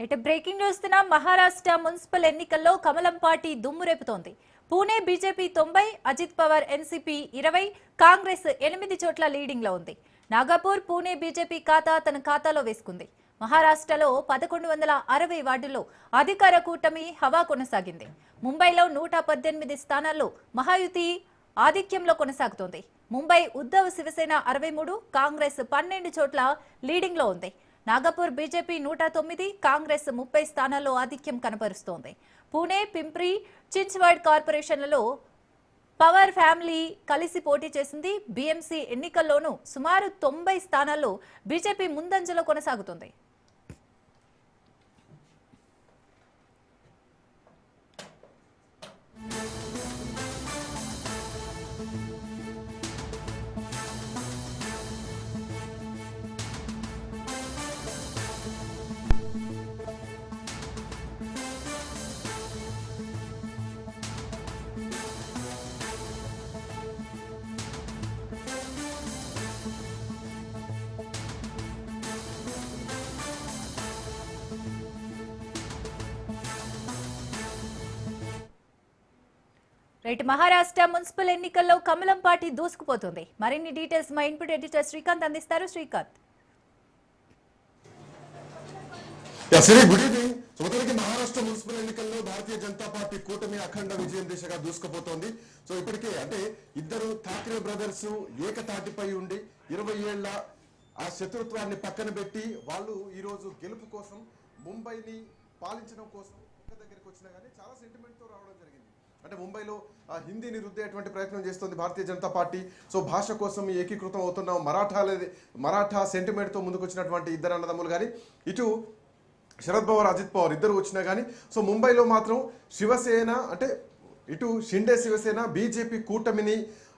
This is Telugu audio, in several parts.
అయితే బ్రేకింగ్ న్యూస్ మహారాష్ట్ర మున్సిపల్ ఎన్నికల్లో కమలం పార్టీ దుమ్ము రేపుతోంది. పూణే బీజేపీ 90, అజిత్ పవార్ ఎన్సీపీ 20, కాంగ్రెస్ 8 చోట్ల లీడింగ్ లో ఉంది. నాగపూర్ పూణే బీజేపీ తన ఖాతాలో వేసుకుంది. మహారాష్ట్రలో 1160 వార్డుల్లో అధికార కూటమి హవా కొనసాగింది. ముంబైలో 118 స్థానాల్లో మహాయుతి ఆధిక్యంలో కొనసాగుతోంది. ముంబై ఉద్ధవ్ శివసేన 63, కాంగ్రెస్ 12 చోట్ల లీడింగ్ లో ఉంది. నాగపూర్ బీజేపీ 109, కాంగ్రెస్ 30 స్థానాల్లో ఆధిక్యం కనపరుస్తోంది. పూణే, పింప్రి, చించ్వాడ్ కార్పొరేషన్లలో పవర్ ఫ్యామిలీ కలిసి పోటీ చేసింది. బీఎంసీ ఎన్నికల్లోనూ సుమారు 90 స్థానాల్లో బీజేపీ ముందంజలో కొనసాగుతుంది. మహారాష్ట్ర మున్సిపల్ ఎన్నికల్లో కమలం పార్టీ దూసుకుపోతుంది. మరిన్ని డీటెయిల్స్ మా ఇన్పుట్ ఎడిటర్ శ్రీకాంత్ అందిస్తారు. శ్రీకాంత్. మహారాష్ట్ర మున్సిపల్ ఎన్నికల్లో భారతీయ జనతా పార్టీ కూటమి అఖండ విజయం దిశగా దూసుకుపోతోంది. సో ఇప్పటికే ఇద్దరు ఠాక్రే బ్రదర్స్ ఏకతాటిపై ఉండి 20 ఏళ్ల ఆ శత్రుత్వాన్ని పక్కన పెట్టి వాళ్ళు ఈ రోజు గెలుపు కోసం ముంబైని పాలించడం కోసం ఒక్క దగ్గరికి వచ్చినా కానీ చాలా సెంటిమెంట్ తో రావడం జరిగింది. ముంబైలో హిందీని రుద్దేటువంటి ప్రయత్నం చేస్తుంది భారతీయ జనతా పార్టీ. సో భాష కోసం ఏకీకృతం అవుతున్నాం మరాఠా సెంటిమెంట్ తో ముందుకు వచ్చినటువంటి ఇద్దరు అన్నదమ్ములు కానీ ఇటు శరద్ పవార్, అజిత్ పవార్ ఇద్దరు వచ్చినా కానీ సో ముంబైలో మాత్రం శివసేన ఇటు షిండే శివసేన బీజేపీ కూటమిని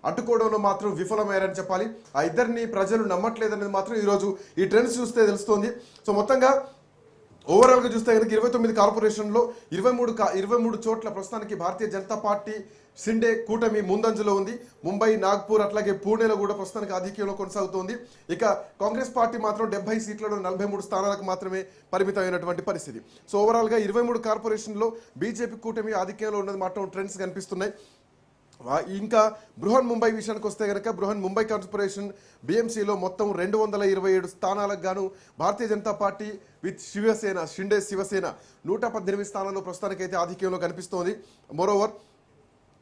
అడ్డుకోవడంలో మాత్రం విఫలమయ్యారని చెప్పాలి. ఆ ఇద్దరిని ప్రజలు నమ్మట్లేదనేది మాత్రం ఈరోజు ఈ ట్రెండ్స్ చూస్తే తెలుస్తోంది. సో మొత్తంగా ఓవరాల్ గా చూస్తే కనుక 29 కార్పొరేషన్లో 23 చోట్ల ప్రస్తుతానికి భారతీయ జనతా పార్టీ షిండే కూటమి ముందంజలో ఉంది. ముంబై, నాగ్పూర్ అట్లాగే పూణేలో కూడా ప్రస్తుతానికి ఆధిక్యంలో కొనసాగుతోంది. ఇక కాంగ్రెస్ పార్టీ మాత్రం 70 సీట్లలో 43 స్థానాలకు మాత్రమే పరిమితమైనటువంటి పరిస్థితి. సో ఓవరాల్ గా 23 కార్పొరేషన్లో బీజేపీ కూటమి ఆధిక్యంలో ఉన్నది మాత్రం ట్రెండ్స్ కనిపిస్తున్నాయి. ఇంకా బృహన్ ముంబై విషయానికి వస్తే కనుక బృహన్ ముంబై కార్పొరేషన్ బీఎంసీలో మొత్తం 227 స్థానాలకు గాను భారతీయ జనతా పార్టీ విత్ శివసేన షిండే శివసేన 118 స్థానాల్లో ప్రస్తుతానికైతే ఆధిక్యంలో కనిపిస్తోంది. మోరోవర్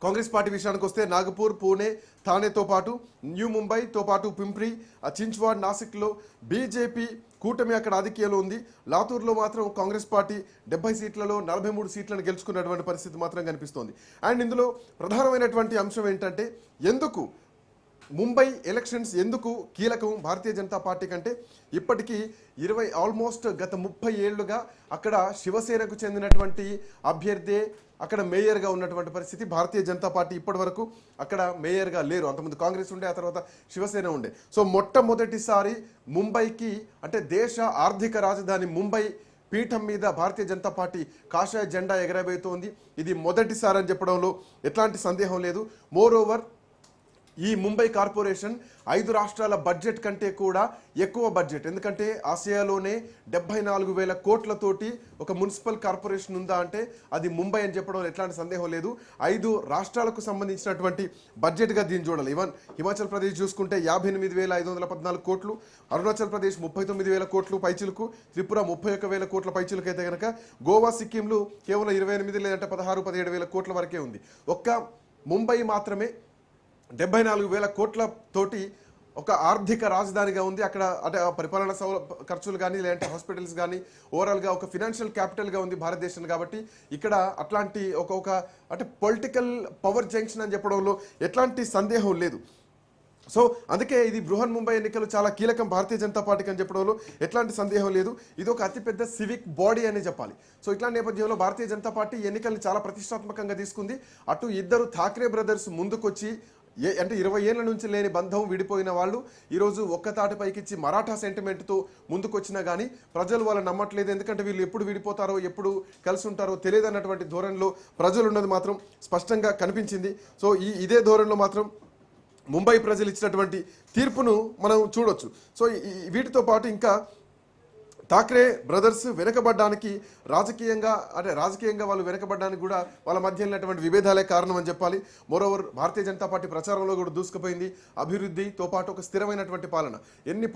కాంగ్రెస్ పార్టీ విషయానికి వస్తే నాగపూర్, పూణే, థానేతో పాటు న్యూ ముంబైతో పాటు పింప్రి, చించ్వాడ్, నాసిక్లో బీజేపీ కూటమి అక్కడ ఆధిక్యంలో ఉంది. లాతూర్లో మాత్రం కాంగ్రెస్ పార్టీ 70 సీట్లలో 43 సీట్లను గెలుచుకున్నటువంటి పరిస్థితి మాత్రం కనిపిస్తోంది. అండ్ ఇందులో ప్రధానమైనటువంటి అంశం ఏంటంటే ఎందుకు ముంబై ఎలక్షన్స్ ఎందుకు కీలకం భారతీయ జనతా పార్టీ కంటే ఇప్పటికీ ఆల్మోస్ట్ గత 30 ఏళ్లుగా అక్కడ శివసేనకు చెందినటువంటి అభ్యర్థి అక్కడ మేయర్గా ఉన్నటువంటి పరిస్థితి. భారతీయ జనతా పార్టీ ఇప్పటి వరకు అక్కడ మేయర్గా లేరు. అంతకుముందు కాంగ్రెస్ ఉండే, ఆ తర్వాత శివసేన ఉండే. సో మొట్టమొదటిసారి ముంబైకి దేశ ఆర్థిక రాజధాని ముంబై పీఠం మీద భారతీయ జనతా పార్టీ కాషాయ జెండా ఎగరబోతోంది. ఇది మొదటిసారి అని చెప్పడంలో ఎట్లాంటి సందేహం లేదు. మోర్ ఓవర్ ఈ ముంబై కార్పొరేషన్ 5 రాష్ట్రాల బడ్జెట్ కంటే కూడా ఎక్కువ బడ్జెట్. ఎందుకంటే ఆసియాలోనే 74,000 కోట్లతోటి ఒక మున్సిపల్ కార్పొరేషన్ ఉందా అంటే అది ముంబై అని చెప్పడంలో ఎట్లాంటి సందేహం లేదు. 5 రాష్ట్రాలకు సంబంధించినటువంటి బడ్జెట్గా దీన్ని చూడాలి. ఈవెన్ హిమాచల్ ప్రదేశ్ చూసుకుంటే 58,514 కోట్లు, అరుణాచల్ ప్రదేశ్ 39,000 కోట్లు పైచిలకు, త్రిపుర 31,000 కోట్ల పైచిలకు అయితే కనుక గోవా, సిక్కింలు కేవలం 28 లేదంటే 16-17,000 కోట్ల వరకే ఉంది. ఒక్క ముంబై మాత్రమే 74,000 కోట్ల తోటి ఒక ఆర్థిక రాజధానిగా ఉంది. అక్కడ పరిపాలన ఖర్చులు కానీ లేదంటే హాస్పిటల్స్ కానీ ఓవరాల్గా ఒక ఫినాన్షియల్ క్యాపిటల్గా ఉంది భారతదేశం. కాబట్టి ఇక్కడ అట్లాంటి ఒక పొలిటికల్ పవర్ జంక్షన్ అని చెప్పడంలో ఎట్లాంటి సందేహం లేదు. సో అందుకే ఇది బృహన్ ముంబై ఎన్నికలు చాలా కీలకం భారతీయ జనతా పార్టీకి అని చెప్పడంలో ఎట్లాంటి సందేహం లేదు. ఇది ఒక అతిపెద్ద సివిక్ బాడీ అని చెప్పాలి. సో ఇట్లాంటి నేపథ్యంలో భారతీయ జనతా పార్టీ ఎన్నికల్ని చాలా ప్రతిష్టాత్మకంగా తీసుకుంది. అటు ఇద్దరు ఠాక్రే బ్రదర్స్ ముందుకొచ్చి 20 ఏళ్ల నుంచి లేని బంధం విడిపోయిన వాళ్ళు ఈరోజు ఒక్కతాటి పైకిచ్చి మరాఠా సెంటిమెంట్తో ముందుకొచ్చినా కానీ ప్రజలు వాళ్ళు నమ్మట్లేదు. ఎందుకంటే వీళ్ళు ఎప్పుడు విడిపోతారో ఎప్పుడు కలిసి ఉంటారో తెలియదు అన్నటువంటి ధోరణిలో ప్రజలు ఉన్నది మాత్రం స్పష్టంగా కనిపించింది. సో ఇదే ధోరణిలో మాత్రం ముంబై ప్రజలు ఇచ్చినటువంటి తీర్పును మనం చూడొచ్చు. సో వీటితో పాటు ఇంకా ఠాక్రే బ్రదర్స్ వెనకబడ్డానికి రాజకీయంగా వాళ్ళు వెనకబడ్డానికి కూడా వాళ్ళ మధ్య ఉన్నటువంటి విభేదాలే కారణం అని చెప్పాలి. మోరోవర్ భారతీయ జనతా పార్టీ ప్రచారంలో కూడా దూసుకుపోయింది. అభివృద్ధితో పాటు ఒక స్థిరమైనటువంటి పాలన, ఎన్ని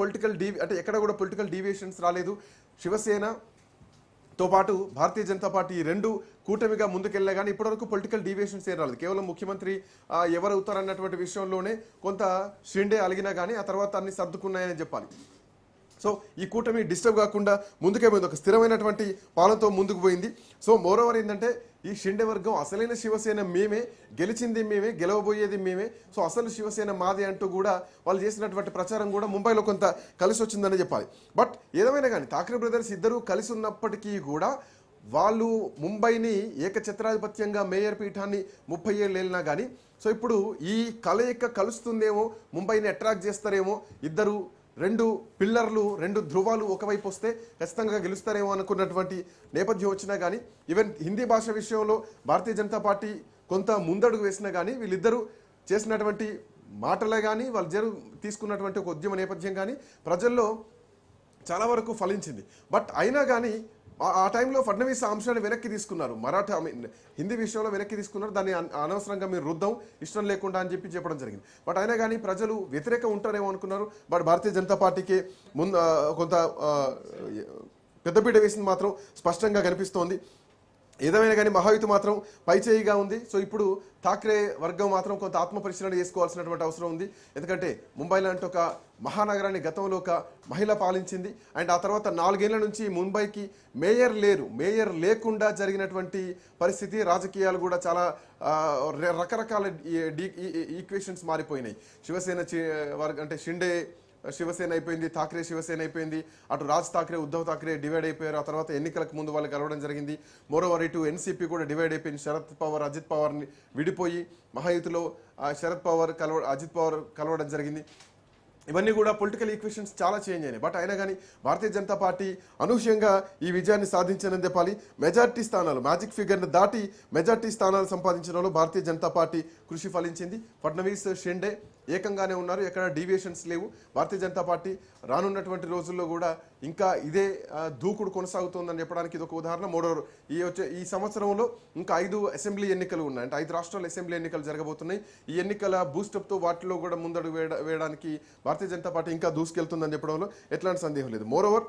ఎక్కడ కూడా పొలిటికల్ డీవియేషన్స్ రాలేదు. శివసేనతో పాటు భారతీయ జనతా పార్టీ రెండు కూటమిగా ముందుకెళ్ళా కానీ ఇప్పటివరకు పొలిటికల్ డీవియేషన్స్ ఏం రాలేదు. కేవలం ముఖ్యమంత్రి ఎవరు అవుతారన్నటువంటి విషయంలోనే కొంత షిండే అలిగినా కానీ ఆ తర్వాత అన్ని సర్దుకున్నాయని చెప్పాలి. సో ఈ కూటమి డిస్టర్బ్ కాకుండా ముందుకే పోయింది, ఒక స్థిరమైనటువంటి పాలనతో ముందుకు పోయింది. సో మోరోవర్ ఏంటంటే ఈ షిండే వర్గం అసలైన శివసేన మేమే, గెలిచింది మేమే, గెలవబోయేది మేమే, సో అసలు శివసేన మాదే అంటూ కూడా వాళ్ళు చేసినటువంటి ప్రచారం కూడా ముంబైలో కొంత కలిసి వచ్చిందని చెప్పాలి. బట్ ఏదేమైనా కానీ ఠాక్రే బ్రదర్స్ ఇద్దరూ కలిసి ఉన్నప్పటికీ కూడా వాళ్ళు ముంబైని ఏకఛత్రాధిపత్యంగా మేయర్ పీఠాన్ని 30 ఏళ్ళు వెళ్ళినా కానీ సో ఇప్పుడు ఈ కలయిక కలుస్తుందేమో, ముంబైని అట్రాక్ట్ చేస్తారేమో, ఇద్దరు రెండు పిల్లర్లు, రెండు ధృవాలు ఒకవైపు వస్తే ఖచ్చితంగా గెలుస్తారేమో అనుకున్నటువంటి నేపథ్యం వచ్చినా కానీ ఈవెన్ హిందీ భాష విషయంలో భారతీయ జనతా పార్టీ కొంత ముందడుగు వేసినా కానీ వీళ్ళిద్దరూ చేసినటువంటి మాటలే కానీ వాళ్ళు తీసుకున్నటువంటి ఒక ఉద్యమ నేపథ్యం కానీ ప్రజల్లో చాలా వరకు ఫలించింది. బట్ అయినా కానీ ఆ టైంలో ఫడ్నవీస్ అంశాన్ని వెనక్కి తీసుకున్నారు, హిందీ విషయంలో వెనక్కి తీసుకున్నారు. దాన్ని అనవసరంగా మీరు రుద్దాం ఇష్టం లేకుండా అని చెప్పడం జరిగింది. బట్ అయినా కానీ ప్రజలు వ్యతిరేకం ఉంటారేమో అనుకున్నారు. బట్ భారతీయ జనతా పార్టీకి కొంత పెద్దపీట వేసింది మాత్రం స్పష్టంగా కనిపిస్తోంది. ఏదేమైనా కానీ మహాయుతి మాత్రం పైచేయిగా ఉంది. సో ఇప్పుడు ఠాక్రే వర్గం మాత్రం కొంత ఆత్మపరిశీలన చేసుకోవాల్సినటువంటి అవసరం ఉంది. ఎందుకంటే ముంబై లాంటి ఒక మహానగరాన్ని గతంలో ఒక మహిళ పాలించింది. అండ్ ఆ తర్వాత 4 ఏళ్ల నుంచి ముంబైకి మేయర్ లేకుండా జరిగినటువంటి పరిస్థితి, రాజకీయాలు కూడా చాలా రకరకాల ఈక్వేషన్స్ మారిపోయినాయి. శివసేన అంటే షిండే శివసేన అయిపోయింది, ఠాక్రే శివసేన అయిపోయింది, అటు రాజ్ ఠాక్రే ఉద్ధవ్ ఠాక్రే డివైడ్ అయిపోయారు. ఆ తర్వాత ఎన్నికలకు ముందు వాళ్ళు కలవడం జరిగింది. మోరోవర్ ఇటు ఎన్సీపీ కూడా డివైడ్ అయిపోయింది. శరద్ పవార్ అజిత్ పవార్ని విడిపోయి మహాయుతిలో అజిత్ పవార్ కలవడం జరిగింది. ఇవన్నీ కూడా పొలిటికల్ ఈక్వేషన్స్ చాలా చేంజ్ అయినాయి. బట్ అయినా కానీ భారతీయ జనతా పార్టీ అనూహ్యంగా ఈ విజయాన్ని సాధించిందని చెప్పాలి. మెజార్టీ స్థానాలు, మ్యాజిక్ ఫిగర్ని దాటి మెజార్టీ స్థానాలు సంపాదించడంలో భారతీయ జనతా పార్టీ కృషి ఫలించింది. ఫడ్నవీస్, షిండే ఏకంగానే ఉన్నారు, ఎక్కడ డీవియేషన్స్ లేవు. భారతీయ జనతా పార్టీ రానున్నటువంటి రోజుల్లో కూడా ఇంకా ఇదే దూకుడు కొనసాగుతోందని చెప్పడానికి ఇది ఒక ఉదాహరణ. మోడోరు ఈ సంవత్సరంలో ఇంకా 5 అసెంబ్లీ ఎన్నికలు ఉన్నాయి, అంటే 5 రాష్ట్రాల అసెంబ్లీ ఎన్నికలు జరగబోతున్నాయి. ఈ ఎన్నికల బూస్టప్తో వాటిలో కూడా ముందడుగు వేయడానికి భారతీయ జనతా పార్టీ ఇంకా దూసుకెళ్తుందని చెప్పడంలో ఎట్లాంటి సందేహం లేదు. మోరోవర్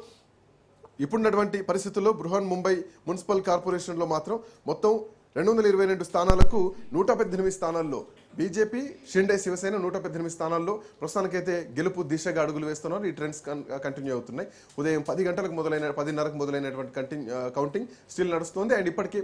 ఇప్పుడున్నటువంటి పరిస్థితుల్లో బృహన్ ముంబై మున్సిపల్ కార్పొరేషన్లో మాత్రం మొత్తం 222 స్థానాలకు 118 స్థానాల్లో బీజేపీ, షిండే శివసేన 118 స్థానాల్లో ప్రస్తుతానికైతే గెలుపు దిశగా అడుగులు వేస్తున్నారు. ఈ ట్రెండ్స్ కంటిన్యూ అవుతున్నాయి. ఉదయం 10:30కు మొదలైనటువంటి కౌంటింగ్ స్టిల్ నడుస్తుంది. అండ్ ఇప్పటికీ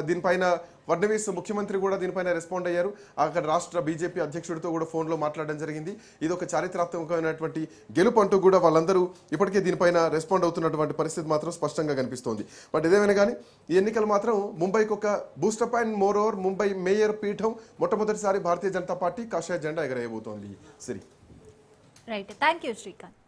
దీనిపైన ఫడ్నవీస్ ముఖ్యమంత్రి కూడా దీనిపైన రెస్పాండ్ అయ్యారు. అక్కడ రాష్ట్ర బీజేపీ అధ్యక్షుడితో కూడా ఫోన్లో మాట్లాడడం జరిగింది. ఇది ఒక చారిత్రాత్మకమైనటువంటి గెలుపు అంటూ కూడా వాళ్ళందరూ ఇప్పటికే దీనిపైన రెస్పాండ్ అవుతున్నటువంటి పరిస్థితి మాత్రం స్పష్టంగా కనిపిస్తోంది. బట్ ఏదేమైనా కానీ ఈ ఎన్నికలు మాత్రం ముంబైకి ఒక boost up and moreover Mumbai mayor పీఠం మొట్టమొదటిసారి భారతీయ జనతా పార్టీ కాషాయ జెండా ఎగరేయబోతోంది. సరి రైట్, థ్యాంక్ యూ శ్రీకాంత్.